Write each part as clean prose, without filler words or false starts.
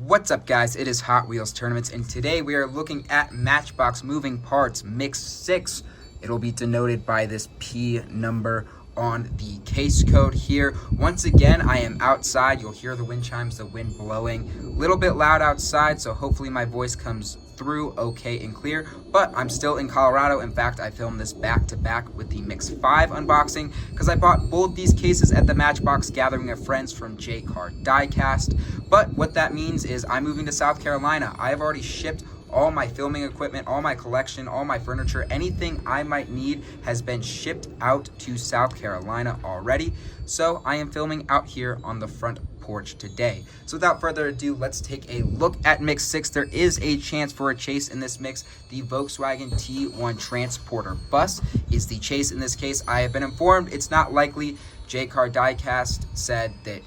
What's up, guys? It is Hot Wheels Tournaments, and today we are looking at Matchbox Moving Parts Mix 6. It'll be denoted by this P number on the case code here. Once again, I am outside. You'll hear the wind chimes, the wind blowing. A little bit loud outside, so hopefully my voice comes through okay and clear, but I'm still in Colorado. In fact, I filmed this back-to-back with the Mix 5 unboxing because I bought both these cases at the Matchbox Gathering of Friends from Jaguar Diecast. But what that means is I'm moving to South Carolina. I have already shipped all my filming equipment, all my collection, all my furniture, anything I might need has been shipped out to South Carolina already. So I am filming out here on the front porch today. So without further ado, let's take a look at Mix 6. There is a chance for a chase in this mix. The Volkswagen T1 Transporter bus is the chase in this case. I have been informed it's not likely. Jaguar Diecast said that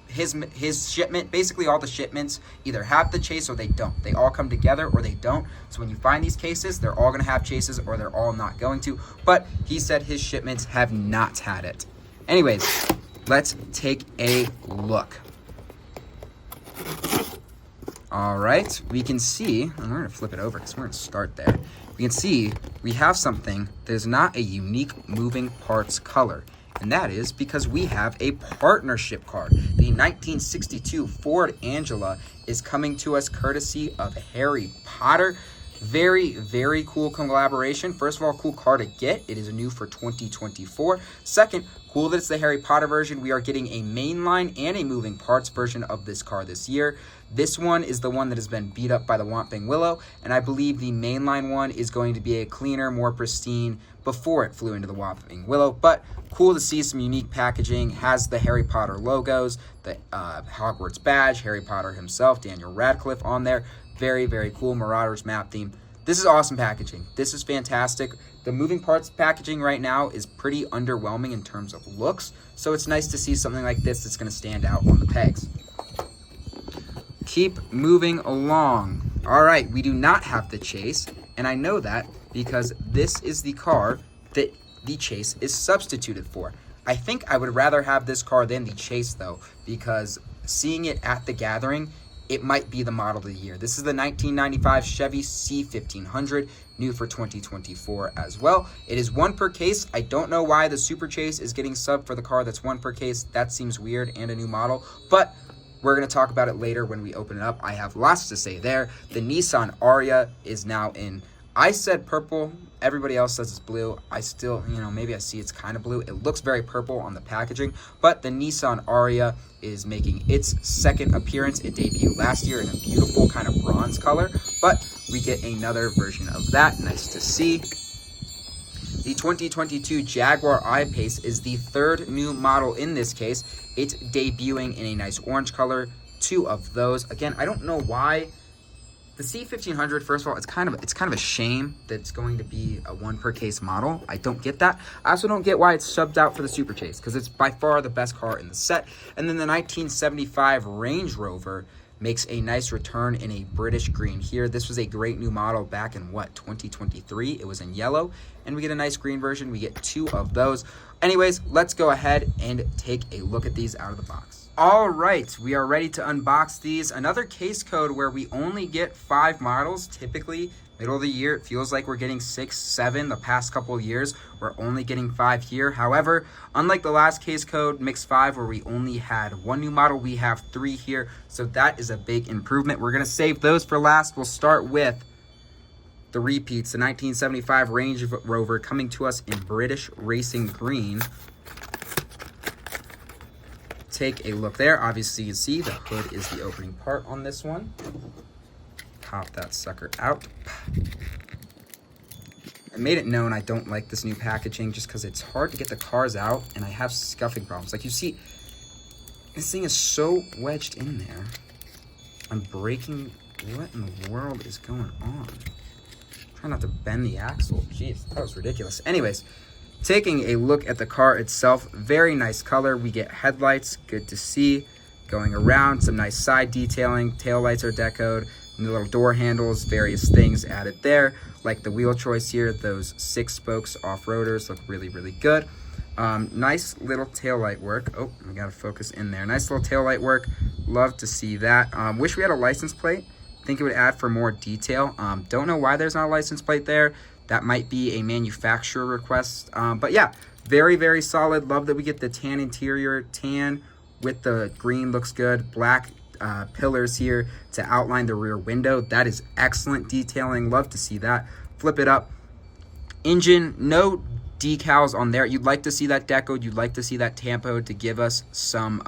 his shipment, basically all the shipments either have the chase or they don't. They all come together or they don't. So when you find these cases, they're all going to have chases or they're all not going to. But he said his shipments have not had it. Anyways, let's take a look. All right, we can see, and we're going to flip it over because we're going to start there. We can see we have something that is not a unique moving parts color. And that is because we have a partnership card. The 1962 Ford Anglia is coming to us courtesy of Harry Potter. Very, very cool collaboration. First of all, cool car to get. It is new for 2024. Second, cool that it's the Harry Potter version. We are getting a mainline and a moving parts version of this car this year. This one is the one that has been beat up by the Whomping Willow, and I believe the mainline one is going to be a cleaner, more pristine before it flew into the Whomping Willow. But cool to see some unique packaging. Has the Harry Potter logos, the Hogwarts badge, Harry Potter himself, Daniel Radcliffe on there. Very, very cool. Marauders map theme. This is awesome packaging. This is fantastic. The moving parts packaging right now is pretty underwhelming in terms of looks, so it's nice to see something like this that's going to stand out on the pegs. Keep moving along. All right, we do not have the chase, and I know that because this is the car that the chase is substituted for. I think I would rather have this car than the chase, though, because seeing it at the gathering, it might be the model of the year. This is the 1995 Chevy C1500, new for 2024 as well. It is one per case. I don't know why the Super Chase is getting subbed for the car that's one per case. That seems weird and a new model, but we're going to talk about it later when we open it up. I have lots to say there. The Nissan Ariya is now in, I said purple. Everybody else says it's blue. I still, maybe I see it's kind of blue. It looks very purple on the packaging, but the Nissan Ariya is making its second appearance. It debuted last year in a beautiful kind of bronze color, but we get another version of that. Nice to see. The 2022 Jaguar I-Pace is the third new model in this case. It's debuting in a nice orange color. Two of those. Again, I don't know why. The C1500, first of all, it's kind of a shame that it's going to be a one per case model. I don't get that. I also don't get why it's subbed out for the Super Chase, because it's by far the best car in the set. And then the 1975 Range Rover makes a nice return in a British green here. This was a great new model back in, 2023? It was in yellow, and we get a nice green version. We get two of those. Anyways, let's go ahead and take a look at these out of the box. All right, we are ready to unbox these. Another case code where we only get 5 models. Typically, middle of the year, it feels like we're getting 6, 7. The past couple of years, we're only getting 5 here. However, unlike the last case code, Mix 5, where we only had 1 new model, we have 3 here. So that is a big improvement. We're going to save those for last. We'll start with the repeats. The 1975 Range Rover coming to us in British Racing Green. Take a look there. Obviously, you can see the hood is the opening part on this one. Pop that sucker out. I made it known I don't like this new packaging just because it's hard to get the cars out and I have scuffing problems. Like you see, this thing is so wedged in there. I'm breaking. What in the world is going on? Try not to bend the axle. Jeez, that was ridiculous. Anyways, taking a look at the car itself, very nice color. We get headlights, good to see. Going around, some nice side detailing. Taillights are decoed. New little door handles, various things added there. Like the wheel choice here, those 6 spokes off-roaders look really, really good. Nice little taillight work. Oh, we got to focus in there. Nice little taillight work. Love to see that. Wish we had a license plate. Think it would add for more detail. Don't know why there's not a license plate there. That might be a manufacturer request. But yeah, very, very solid. Love that we get the tan interior. Tan with the green looks good. Black pillars here to outline the rear window. That is excellent detailing. Love to see that. Flip it up. Engine, no decals on there. You'd like to see that decoed. You'd like to see that tampoed to give us some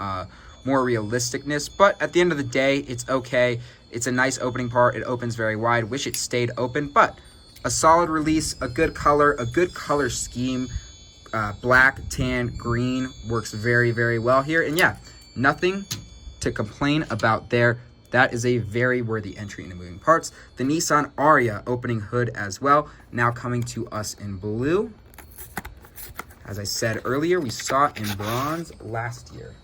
more realisticness. But at the end of the day, it's okay. It's a nice opening part. It opens very wide. Wish it stayed open, but a solid release, a good color scheme. Black, tan, green works very, very well here. And yeah, nothing to complain about there. That is a very worthy entry into moving parts. The Nissan Ariya opening hood as well, now coming to us in blue. As I said earlier, we saw it in bronze last year.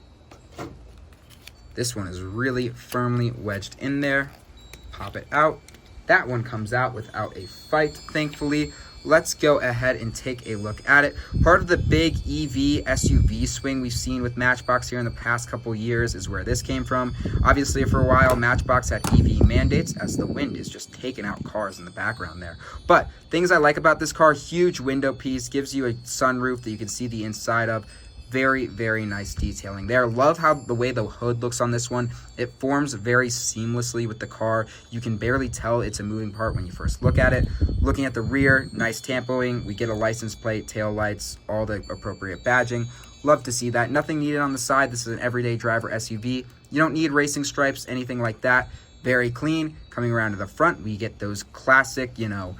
This one is really firmly wedged in there. Pop it out. That one comes out without a fight, thankfully. Let's go ahead and take a look at it. Part of the big EV SUV swing we've seen with Matchbox here in the past couple years is where this came from. Obviously, for a while, Matchbox had EV mandates as the wind is just taking out cars in the background there. But things I like about this car, huge window piece, gives you a sunroof that you can see the inside of. Very, very nice detailing there. Love how the way the hood looks on this one. It forms very seamlessly with the car. You can barely tell it's a moving part when you first look at it. Looking at the rear, nice tampoing. We get a license plate, tail lights, all the appropriate badging. Love to see that. Nothing needed on the side. This is an everyday driver SUV. You don't need racing stripes, anything like that. Very clean. Coming around to the front, we get those classic, you know,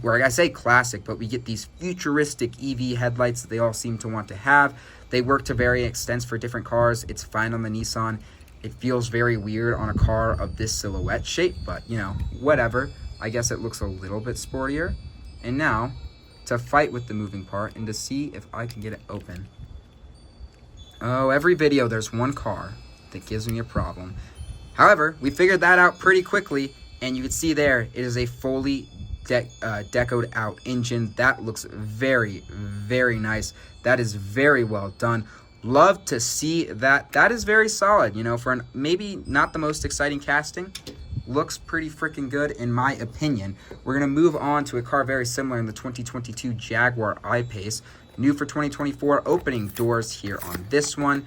where I say classic, but we get these futuristic EV headlights that they all seem to want to have. They work to varying extents for different cars. It's fine on the Nissan. It feels very weird on a car of this silhouette shape, but, you know, whatever. I guess it looks a little bit sportier. And now, to fight with the moving part and to see if I can get it open. Oh, every video there's one car that gives me a problem. However, we figured that out pretty quickly, and you can see there, it is a fully decoed out engine. That looks very, very nice. That is very well done. Love to see that. That is very solid, you know, for an maybe not the most exciting casting. Looks pretty freaking good in my opinion. We're going to move on to a car very similar in the 2022 Jaguar I-Pace. New for 2024, opening doors here on this one.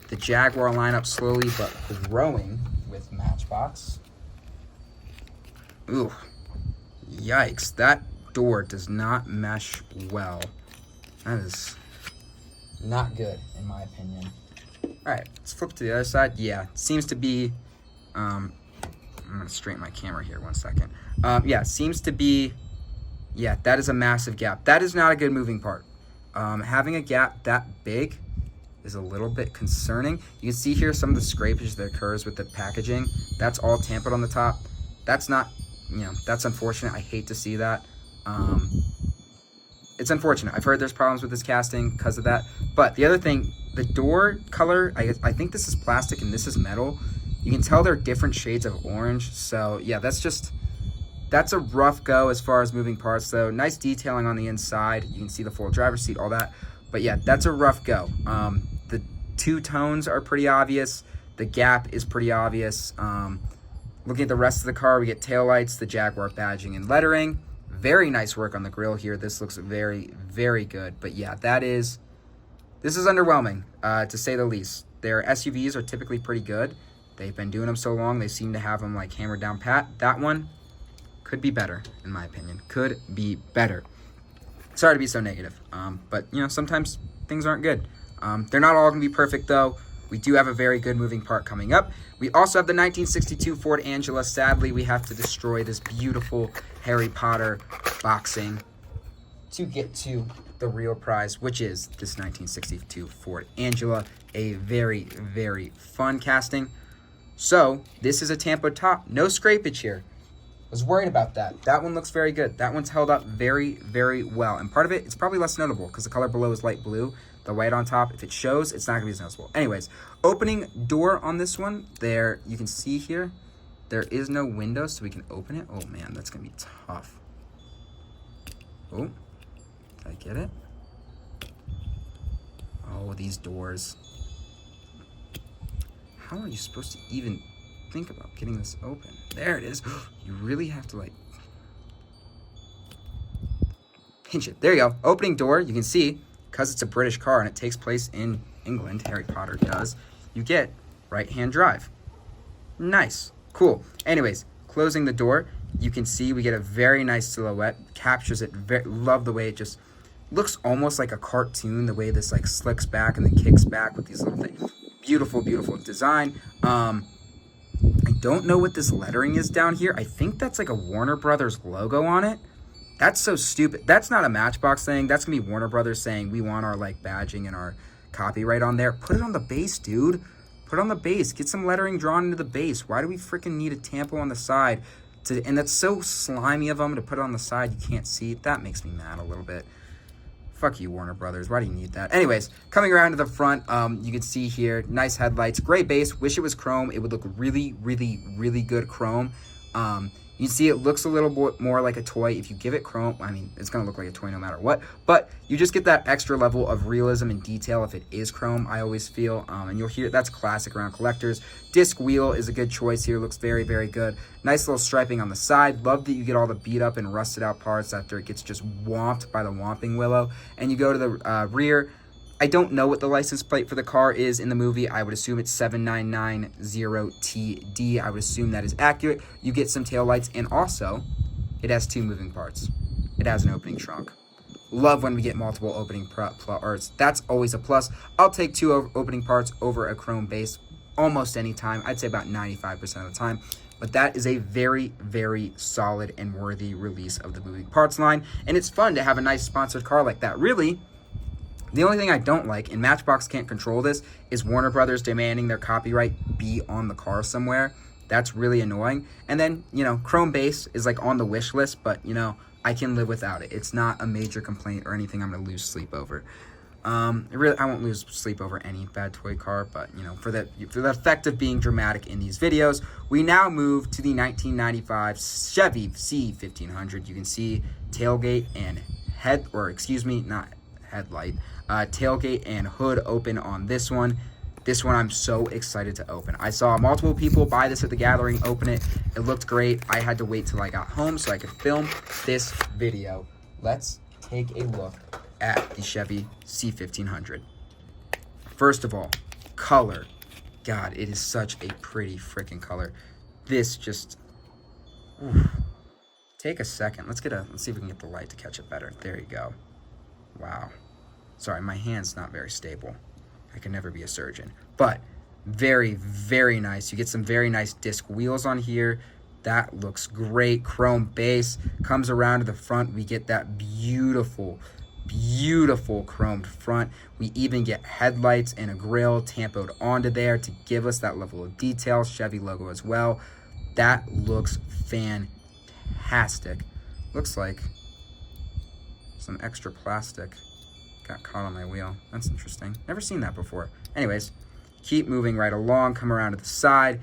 The Jaguar lineup slowly but growing with Matchbox. Ooh. Yikes, that door does not mesh well. That is not good, in my opinion. Alright, let's flip to the other side. Yeah, seems to be... I'm going to straighten my camera here 1 second. Yeah, seems to be... Yeah, that is a massive gap. That is not a good moving part. Having a gap that big is a little bit concerning. You can see here some of the scrapage that occurs with the packaging. That's all tampered on the top. That's not... You know, that's unfortunate. I hate to see that. It's unfortunate. I've heard there's problems with this casting because of that. But the other thing, the door color, I think this is plastic and this is metal. You can tell they're different shades of orange. So, yeah, that's a rough go as far as moving parts, though. Nice detailing on the inside. You can see the full driver's seat, all that. But, yeah, that's a rough go. The two tones are pretty obvious. The gap is pretty obvious. Looking at the rest of the car, we get taillights, the Jaguar badging and lettering. Very nice work on the grille here. This looks very, very good. But yeah, this is underwhelming, to say the least. Their SUVs are typically pretty good. They've been doing them so long, they seem to have them like hammered down pat. That one could be better, in my opinion. Could be better. Sorry to be so negative, but you know, sometimes things aren't good. They're not all going to be perfect, though. We do have a very good moving part coming up. We also have the 1962 Ford Anglia. Sadly, we have to destroy this beautiful Harry Potter boxing to get to the real prize, which is this 1962 Ford Anglia. A very, very fun casting. So, this is a tampoed top. No scrapage here. Was worried about that. That one looks very good. That one's held up very, very well. And part of it, it's probably less notable because the color below is light blue. The white on top, if it shows, it's not going to be as noticeable. Anyways, opening door on this one, there, you can see here, there is no window, so we can open it. Oh, man, that's going to be tough. Oh, did I get it? Oh, these doors. How are you supposed to even think about getting this open? There it is. You really have to like pinch it. There you go. Opening door. You can see, because it's a British car and it takes place in England, Harry Potter does, you get right-hand drive. Nice. Cool. Anyways, closing the door, you can see we get a very nice silhouette. Captures it. Love the way it just looks almost like a cartoon, the way this like slicks back and then kicks back with these little things. Beautiful, beautiful design. I don't know what this lettering is down here. I think that's like a Warner Brothers logo on it. That's so stupid. That's not a Matchbox thing. That's gonna be Warner Brothers saying we want our like badging and our copyright on there. Put it on the base, dude. Put it on the base. Get some lettering drawn into the base. Why do we freaking need a tampo on the side? And that's so slimy of them to put it on the side. You can't see it. That makes me mad a little bit. Fuck you, Warner Brothers. Why do you need that? Anyways, coming around to the front, you can see here, nice headlights, gray base. Wish it was chrome. It would look really, really, really good chrome. You see it looks a little bit more like a toy. If you give it chrome, I mean, it's going to look like a toy no matter what. But you just get that extra level of realism and detail if it is chrome, I always feel. And you'll hear that's classic around collectors. Disc wheel is a good choice here. Looks very, very good. Nice little striping on the side. Love that you get all the beat up and rusted out parts after it gets just whomped by the Whomping Willow. And you go to the rear. I don't know what the license plate for the car is in the movie. I would assume it's 7990TD. I would assume that is accurate. You get some taillights, and also, it has 2 moving parts. It has an opening trunk. Love when we get multiple opening parts. That's always a plus. I'll take 2 opening parts over a chrome base almost any time. I'd say about 95% of the time. But that is a very, very solid and worthy release of the moving parts line. And it's fun to have a nice sponsored car like that. Really, the only thing I don't like, and Matchbox can't control this, is Warner Brothers demanding their copyright be on the car somewhere. That's really annoying. And then, you know, chrome base is like on the wish list, but, you know, I can live without it. It's not a major complaint or anything I'm going to lose sleep over. I won't lose sleep over any bad toy car, but, you know, for the effect of being dramatic in these videos, we now move to the 1995 Chevy C1500. You can see tailgate and tailgate and hood open on this one. This one I'm so excited to open. I saw multiple people buy this at the gathering, open it. It looked great. I had to wait till I got home so I could film this video. Let's take a look at the Chevy C1500. First of all, color. God, it is such a pretty freaking color. This just, oof. Take a second. Let's see if we can get the light to catch it better. There you go. Wow. Sorry, my hand's not very stable. I can never be a surgeon. But very, very nice. You get some very nice disc wheels on here. That looks great. Chrome base. Comes around to the front. We get that beautiful, beautiful chromed front. We even get headlights and a grille tampoed onto there to give us that level of detail. Chevy logo as well. That looks fantastic. Looks like some extra plastic got caught on my wheel. That's interesting. Never seen that before. Anyways, keep moving right along. Come around to the side.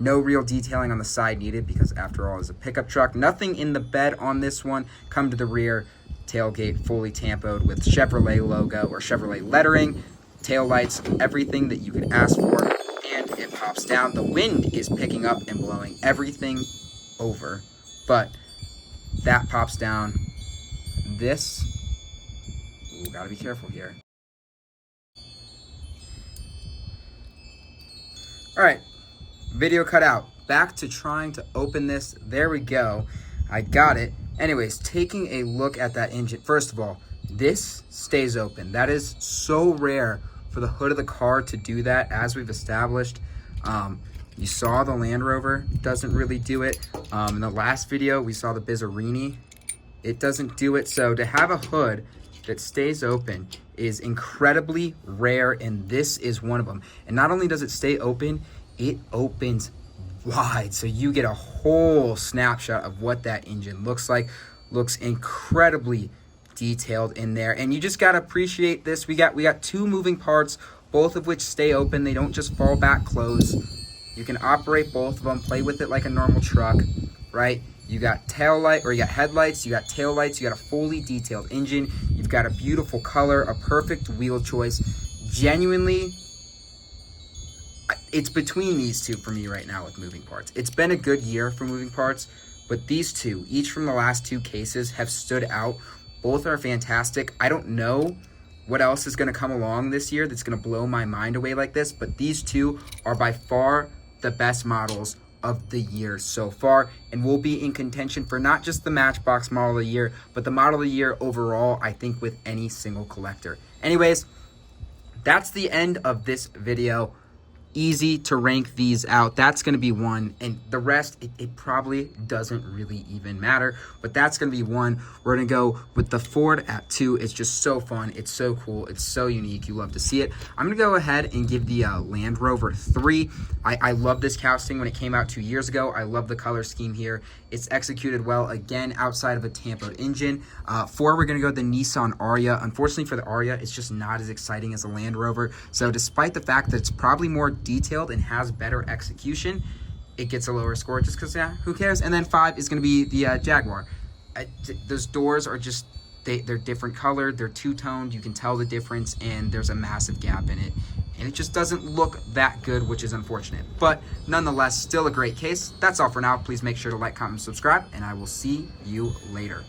No real detailing on the side needed because after all, it's a pickup truck. Nothing in the bed on this one. Come to the rear. Tailgate fully tampoed with Chevrolet logo or Chevrolet lettering. Taillights, everything that you could ask for. And it pops down. The wind is picking up and blowing everything over. But that pops down. This, ooh, gotta be careful here. All right, video cut out. Back to trying to open this. There we go. I got it. Anyways, taking a look at that engine. First of all, this stays open. That is so rare for the hood of the car to do that, as we've established. You saw the Land Rover doesn't really do it. In the last video, we saw the Bizzarini. It doesn't do it. So to have a hood that stays open is incredibly rare, and this is one of them. And not only does it stay open, it opens wide. So you get a whole snapshot of what that engine looks like. Looks incredibly detailed in there. And you just gotta appreciate this. We got 2 moving parts, both of which stay open. They don't just fall back closed. You can operate both of them, play with it like a normal truck, right? You got taillight, or you got headlights, you got taillights, you got a fully detailed engine, you've got a beautiful color, a perfect wheel choice. genuinely, it's between these two for me right now with moving parts. It's been a good year for moving parts, but these two, each from the last two cases, have stood out. Both are fantastic. I don't know what else is going to come along this year that's going to blow my mind away like this, but these two are by far the best models of the year so far, and will be in contention for not just the Matchbox model of the year, but the model of the year overall, I think, with any single collector. Anyways, that's the end of this video. Easy to rank these out. That's going to be one, and the rest, it probably doesn't really even matter, but that's going to be one. We're going to go with the Ford at 2. It's just so fun. It's so cool. It's so unique. You love to see it. I'm going to go ahead and give the Land Rover 3. I love this casting when it came out 2 years ago. I love the color scheme here. It's executed well, again, outside of a tampered engine. 4, we're going to go with the Nissan Ariya. Unfortunately for the Ariya, it's just not as exciting as a Land Rover. So despite the fact that it's probably more detailed and has better execution, it gets a lower score just because, yeah, who cares? And then 5 is going to be the Jaguar. Those doors are just, they're different colored, they're two-toned, you can tell the difference, and there's a massive gap in it. And it just doesn't look that good, which is unfortunate. But nonetheless, still a great case. That's all for now. Please make sure to like, comment, and subscribe, and I will see you later.